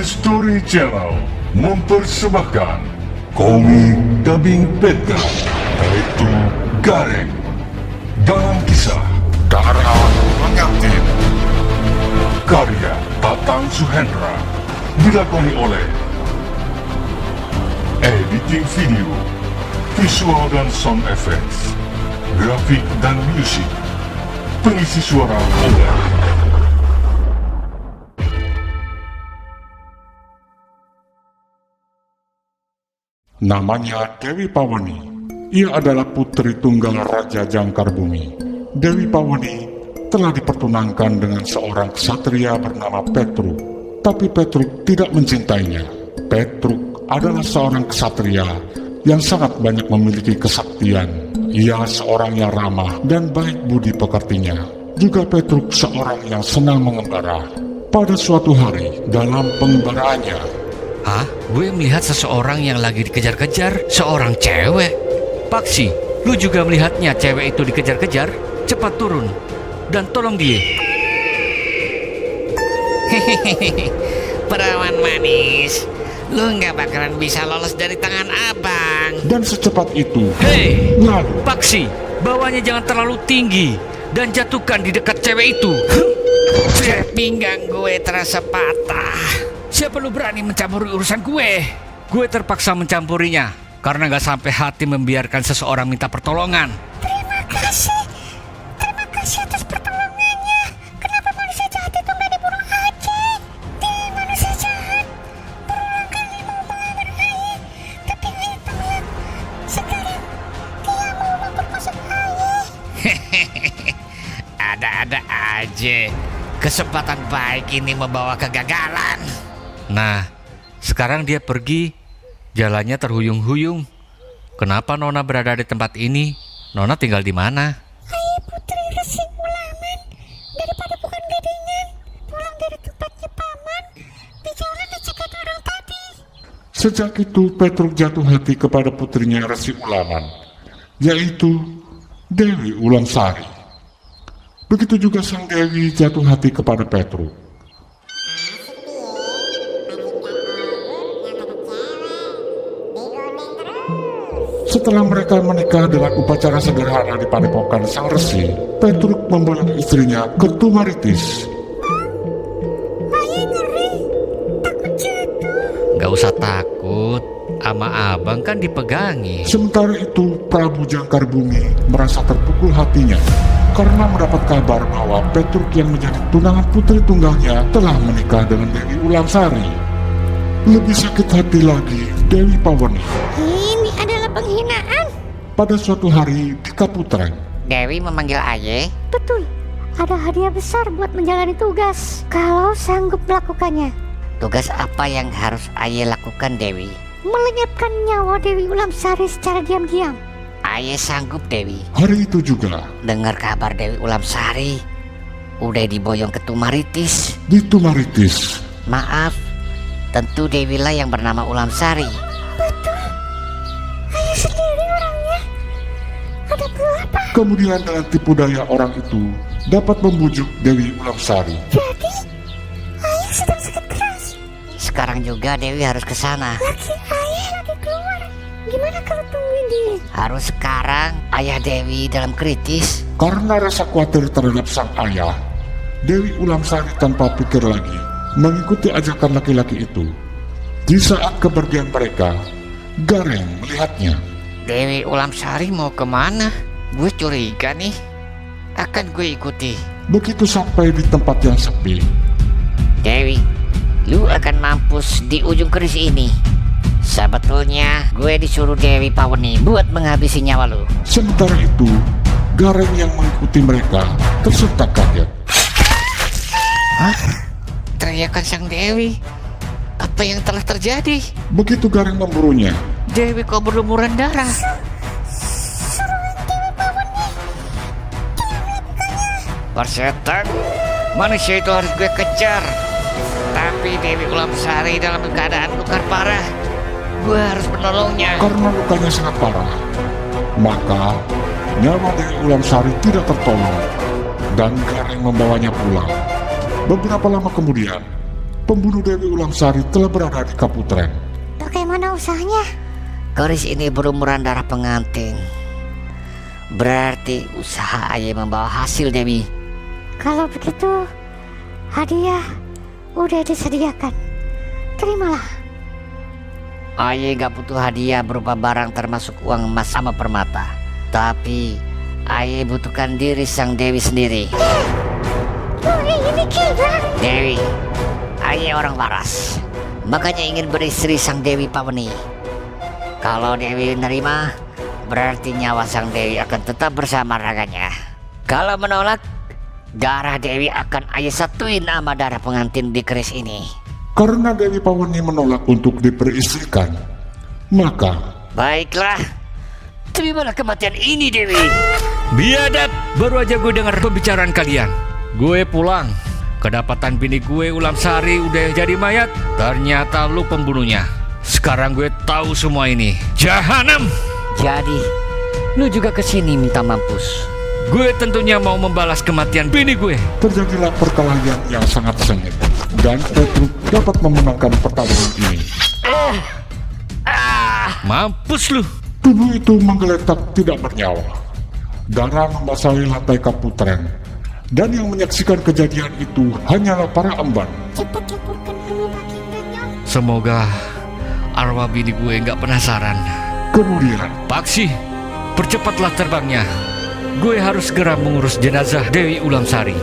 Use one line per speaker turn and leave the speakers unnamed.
History Channel mempersembahkan komik dubbing Petra, yaitu Gareng. Dalam kisah Darah Pengantin, karya Tatang Suhendra, dilakoni oleh editing video, visual dan sound effects, grafik dan musik, pengisi suara oleh namanya Dewi Pawani. Ia adalah putri tunggal Raja Jangkar Bumi. Dewi Pawani telah dipertunangkan dengan seorang ksatria bernama Petruk. Tapi Petruk tidak mencintainya. Petruk adalah seorang ksatria yang sangat banyak memiliki kesaktian. Ia seorang yang ramah dan baik budi pekertinya. Juga Petruk seorang yang senang mengembara. Pada suatu hari dalam pengembaraannya,
Hah? Gue melihat seseorang yang lagi dikejar-kejar, seorang cewek. Paksi, lu juga melihatnya cewek itu dikejar-kejar? Cepat turun dan tolong dia.
Hehehe, perawan manis, lu nggak bakalan bisa lolos dari tangan abang.
dan secepat itu
Hei,
lalu
Paksi, bawahnya jangan terlalu tinggi dan jatuhkan di dekat cewek itu.
Pinggang gue terasa patah.
Siapa lu berani mencampuri urusan gue? Gue terpaksa mencampurinya karena gak sampai hati membiarkan seseorang minta pertolongan.
Terima kasih atas pertolongannya. Kenapa manusia jahat itu nggak dibunuh aja? Dia manusia jahat berulang kali mau mengambil Ayah, tapi Ayah tolak. Sekarang dia mau memperkosa Ayah.
Ada-ada aja. Kesempatan baik ini membawa kegagalan.
Nah, sekarang dia pergi, jalannya terhuyung-huyung. Kenapa Nona berada di tempat ini? Nona tinggal di mana?
Ayah putri Resi Ulaman, daripada bukan gadingan pulang dari tempatnya paman, di jalan dicegat orang tadi.
sejak itu Petruk jatuh hati kepada putrinya Resi Ulaman, yaitu Dewi Ulangsari. Begitu juga sang Dewi jatuh hati kepada Petruk. Setelah mereka menikah dengan upacara sederhana di padepokan sang resi, Petruk membawa istrinya ke Tumaritis.
Ayah ngeri, takut jatuh.
Gak usah takut, ama abang kan dipegangi.
Sementara itu Prabu Jangkar Bumi merasa terpukul hatinya karena mendapat kabar bahwa Petruk yang menjadi tunangan putri tunggalnya telah menikah dengan Dewi Ulangsari. Lebih sakit hati lagi Dewi Pawani.
Ini adalah penghinaan.
Pada suatu hari di Kaputren,
Dewi memanggil Ayah.
Betul, ada hadiah besar buat menjalani tugas kalau sanggup melakukannya.
Tugas apa yang harus Ayah lakukan, Dewi?
Melenyapkan nyawa Dewi Ulamsari secara diam-diam.
Ayah sanggup, Dewi.
hari itu juga
Dengar kabar Dewi Ulamsari udah diboyong ke Tumaritis.
di Tumaritis,
Maaf, tentu Dewi lah yang bernama Ulamsari.
Ayah sendiri orangnya. Ada berapa?
kemudian dengan tipu daya orang itu dapat membujuk Dewi Ulangsari.
Jadi, Ayah sedang sakit keras.
Sekarang juga Dewi harus ke sana.
Laki Ayah lagi keluar. Gimana kalau tungguin dia?
Harus sekarang. Ayah Dewi dalam kritis.
Karena rasa khawatir terhadap sang ayah, Dewi Ulangsari tanpa pikir lagi mengikuti ajakan laki-laki itu. Di saat kepergian mereka, Gareng melihatnya.
Dewi Ulamsari mau kemana? Gue curiga nih. Akan gue ikuti.
Begitu sampai di tempat yang sepi,
Dewi, lu akan mampus di ujung keris ini. Sebetulnya gue disuruh Dewi Pawani buat menghabisi nyawa lu.
sementara itu Gareng yang mengikuti mereka tersentak kaget.
Hah? Teriakan sang Dewi. Apa yang telah terjadi?
Begitu Gareng memburunya,
Dewi kok berlumuran darah? Persetan, manusia itu harus gue kejar. Tapi Dewi Ulamsari dalam keadaan luka parah. Gue harus menolongnya.
karena lukanya sangat parah, maka nyawa Dewi Ulangsari tidak tertolong dan Gareng membawanya pulang. Beberapa lama kemudian, pembunuh Dewi Ulamsari telah berada di Kaputren.
Bagaimana usahanya?
Keris ini berumuran darah pengantin. Berarti usaha Ayah membawa hasil, Dewi.
Kalau begitu, hadiah udah disediakan. Terimalah.
Ayah gak butuh hadiah berupa barang termasuk uang emas sama permata. Tapi Ayah butuhkan diri sang Dewi sendiri.
Ini gila.
Dewi, Ayah orang waras, makanya ingin beristri sang Dewi Pawani. Kalau Dewi nerima, berarti nyawa sang Dewi akan tetap bersama raganya. Kalau menolak, darah Dewi akan Ayah satuin sama darah pengantin di keris ini.
Karena Dewi Pawani menolak untuk diperistrikan, maka
Baiklah, terimalah kematian ini, Dewi.
Biadab, baru aja gue dengar pembicaraan kalian. Gue pulang. Kedapatan bini gue Ulamsari udah jadi mayat. Ternyata lu pembunuhnya. Sekarang gue tahu semua ini. Jahanam!
Jadi, lu juga kesini minta mampus.
Gue tentunya mau membalas kematian bini gue.
terjadilah perkelahian yang sangat sengit dan Petruk dapat memenangkan pertarungan ini.
Mampus lu!
Tubuh itu menggeletak tidak bernyawa. Darah membasahi lantai Kaputren. Dan yang menyaksikan kejadian itu hanyalah para emban.
Cepat laporkan arwah bagindanya.
Semoga arwah bini gue nggak penasaran.
Kemudian,
Paksi, percepatlah terbangnya. Gue harus segera mengurus jenazah Dewi Ulamsari.